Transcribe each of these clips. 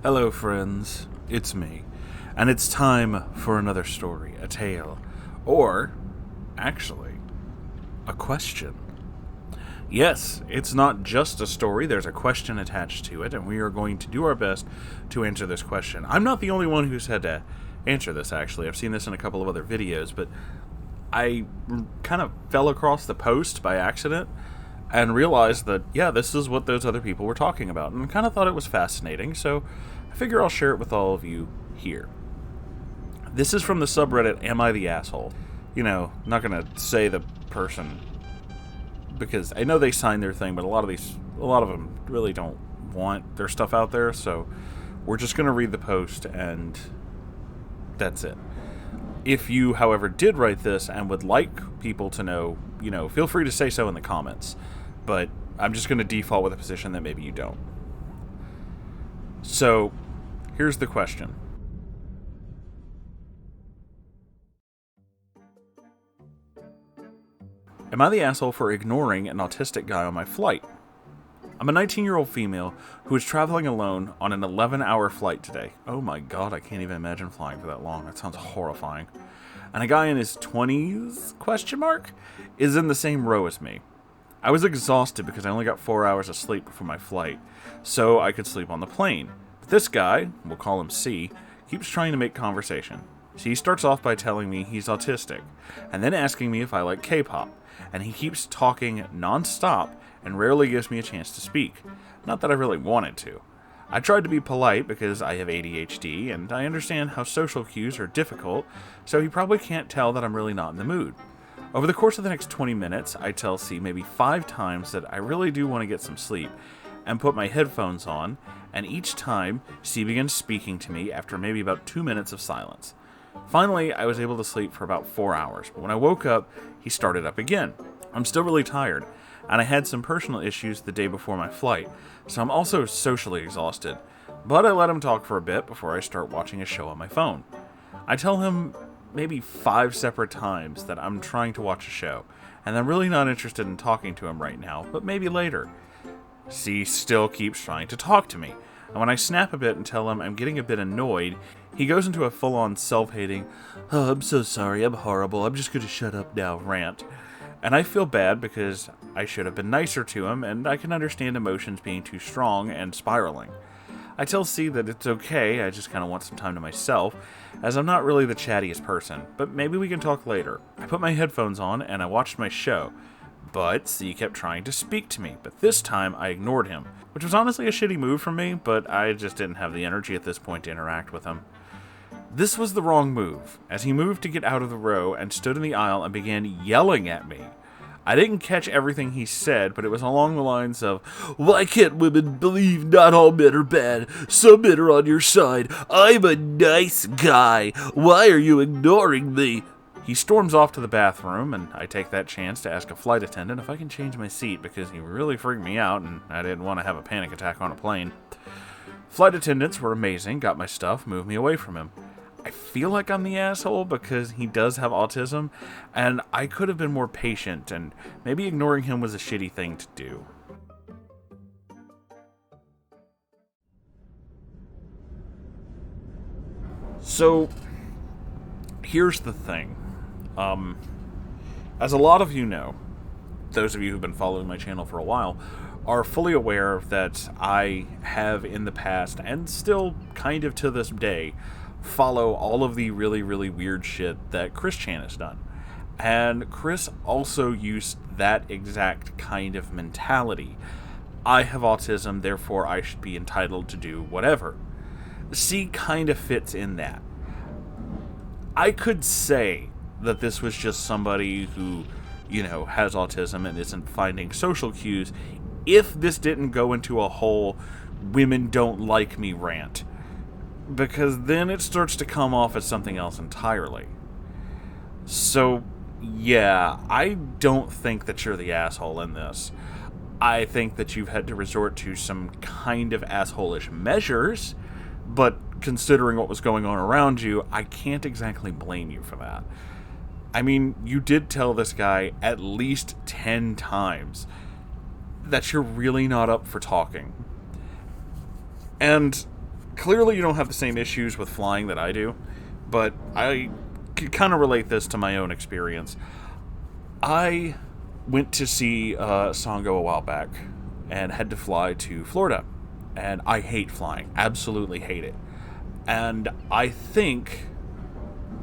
Hello, friends. It's me. And it's time for another story, a tale, or, actually, a question. Yes, it's not just a story, there's a question attached to it, and we are going to do our best to answer this question. I'm not the only one who's had to answer this, actually. I've seen this in a couple of other videos, but I kind of fell across the post by accident and realized that, yeah, this is what those other people were talking about, and kind of thought it was fascinating, so I figure I'll share it with all of you here. This is from the subreddit, Am I the Asshole? You know, not gonna say the person, because I know they signed their thing, but a lot of them really don't want their stuff out there, so we're just gonna read the post, and that's it. If you, however, did write this and would like people to know, feel free to say so in the comments. But I'm just going to default with a position that maybe you don't. So, here's the question. Am I the asshole for ignoring an autistic guy on my flight? I'm a 19-year-old female who is traveling alone on an 11-hour flight today. Oh my god, I can't even imagine flying for that long. That sounds horrifying. And a guy in his 20s, is in the same row as me. I was exhausted because I only got 4 hours of sleep before my flight, so I could sleep on the plane. But this guy, we'll call him C, keeps trying to make conversation. C starts off by telling me he's autistic, and then asking me if I like K-pop, and he keeps talking non-stop and rarely gives me a chance to speak. Not that I really wanted to. I tried to be polite because I have ADHD, and I understand how social cues are difficult, so he probably can't tell that I'm really not in the mood. Over the course of the next 20 minutes, I tell C maybe 5 times that I really do want to get some sleep, and put my headphones on, and each time, C begins speaking to me after maybe about 2 minutes of silence. Finally, I was able to sleep for about 4 hours, but when I woke up, he started up again. I'm still really tired, and I had some personal issues the day before my flight, so I'm also socially exhausted, but I let him talk for a bit before I start watching a show on my phone. I tell him maybe 5 separate times that I'm trying to watch a show, and I'm really not interested in talking to him right now, but maybe later. C still keeps trying to talk to me, and when I snap a bit and tell him I'm getting a bit annoyed, he goes into a full-on self-hating, "Oh, I'm so sorry, I'm horrible, I'm just gonna shut up now" rant. And I feel bad because I should have been nicer to him, and I can understand emotions being too strong and spiraling. I tell C that it's okay, I just kind of want some time to myself, as I'm not really the chattiest person, but maybe we can talk later. I put my headphones on and I watched my show, but C kept trying to speak to me, but this time I ignored him, which was honestly a shitty move from me, but I just didn't have the energy at this point to interact with him. This was the wrong move, as he moved to get out of the row and stood in the aisle and began yelling at me. I didn't catch everything he said, but it was along the lines of, "Why can't women believe not all men are bad? Some men are on your side. I'm a nice guy. Why are you ignoring me?" He storms off to the bathroom, and I take that chance to ask a flight attendant if I can change my seat because he really freaked me out and I didn't want to have a panic attack on a plane. Flight attendants were amazing, got my stuff, moved me away from him. I feel like I'm the asshole because he does have autism, and I could have been more patient, and maybe ignoring him was a shitty thing to do. So, here's the thing. As a lot of you know, those of you who've been following my channel for a while, are fully aware that I have in the past, and still kind of to this day, follow all of the really, really weird shit that Chris Chan has done. And Chris also used that exact kind of mentality. I have autism, therefore I should be entitled to do whatever. C kind of fits in that. I could say that this was just somebody who, has autism and isn't finding social cues if this didn't go into a whole women don't like me rant. Because then it starts to come off as something else entirely. So, yeah, I don't think that you're the asshole in this. I think that you've had to resort to some kind of asshole-ish measures, but considering what was going on around you, I can't exactly blame you for that. I mean, you did tell this guy at least 10 times that you're really not up for talking. And clearly you don't have the same issues with flying that I do, but I could kind of relate this to my own experience. I went to see Sango a while back and had to fly to Florida, and I hate flying, absolutely hate it. And I think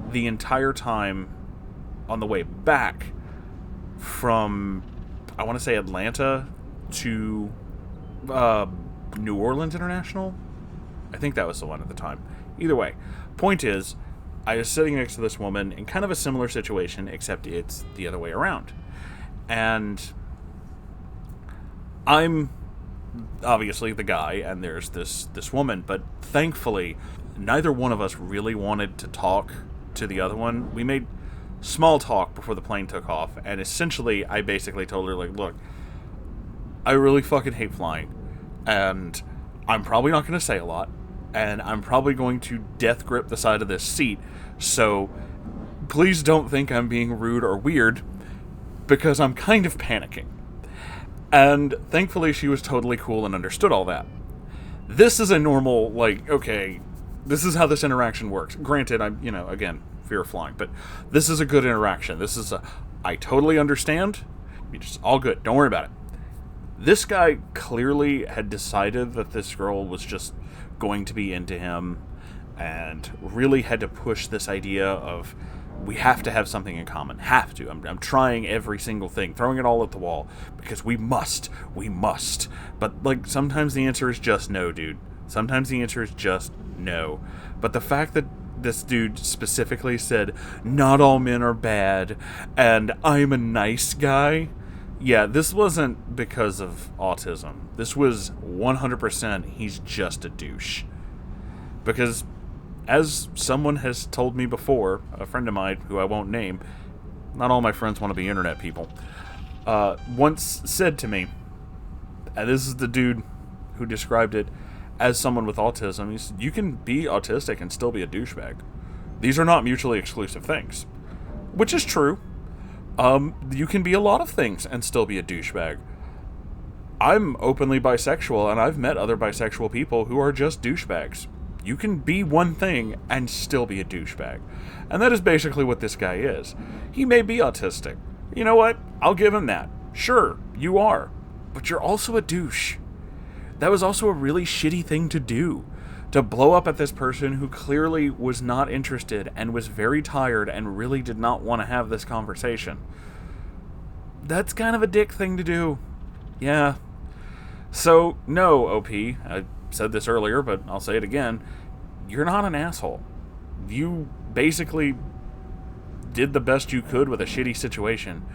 the entire time on the way back from, I want to say Atlanta to New Orleans International, I think that was the one at the time. Either way, point is, I was sitting next to this woman in kind of a similar situation, except it's the other way around. And I'm obviously the guy, and there's this woman, but thankfully, neither one of us really wanted to talk to the other one. We made small talk before the plane took off, and essentially, I basically told her, like, look, I really fucking hate flying, and I'm probably not going to say a lot, and I'm probably going to death grip the side of this seat, so please don't think I'm being rude or weird, because I'm kind of panicking. And thankfully she was totally cool and understood all that. This is a normal, like, okay, this is how this interaction works. Granted, I'm, again, fear of flying, but this is a good interaction. This is I totally understand. It's just all good. Don't worry about it. This guy clearly had decided that this girl was just going to be into him and really had to push this idea of, we have to have something in common. Have to. I'm trying every single thing, throwing it all at the wall, because we must. But, like, sometimes the answer is just no, dude. Sometimes the answer is just no. But the fact that this dude specifically said, not all men are bad, and I'm a nice guy, yeah, this wasn't because of autism. This was 100% he's just a douche. Because, as someone has told me before, a friend of mine who I won't name, not all my friends want to be internet people, once said to me, and this is the dude who described it as someone with autism, he said, you can be autistic and still be a douchebag. These are not mutually exclusive things. Which is true. You can be a lot of things and still be a douchebag. I'm openly bisexual, and I've met other bisexual people who are just douchebags. You can be one thing and still be a douchebag. And that is basically what this guy is. He may be autistic. You know what? I'll give him that. Sure, you are. But you're also a douche. That was also a really shitty thing to do. To blow up at this person who clearly was not interested and was very tired and really did not want to have this conversation. That's kind of a dick thing to do. Yeah. So, no, OP, I said this earlier, but I'll say it again. You're not an asshole. You basically did the best you could with a shitty situation.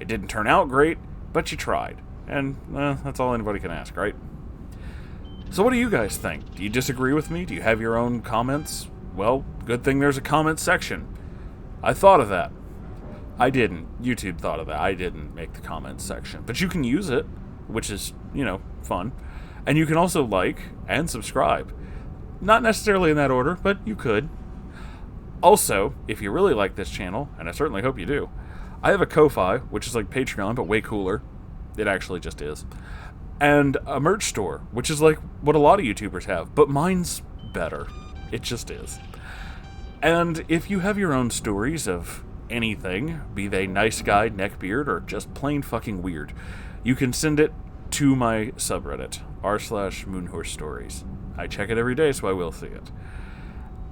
It didn't turn out great, but you tried. And that's all anybody can ask, right? So what do you guys think? Do you disagree with me? Do you have your own comments? Well, good thing there's a comment section. I thought of that. I didn't. YouTube thought of that. I didn't make the comments section. But you can use it, which is, fun. And you can also like and subscribe. Not necessarily in that order, but you could. Also, if you really like this channel, and I certainly hope you do, I have a Ko-Fi, which is like Patreon, but way cooler. It actually just is. And a merch store, which is like what a lot of YouTubers have, but mine's better. It just is. And if you have your own stories of anything, be they nice guy, neckbeard, or just plain fucking weird, you can send it to my subreddit, r/Moonhorse Stories. I check it every day, so I will see it.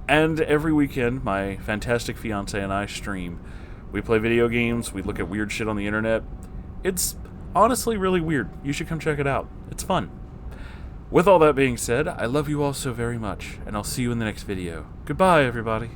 And every weekend, my fantastic fiance and I stream. We play video games, we look at weird shit on the internet. It's honestly really weird. You should come check it out. It's fun. With all that being said, I love you all so very much, and I'll see you in the next video. Goodbye, everybody.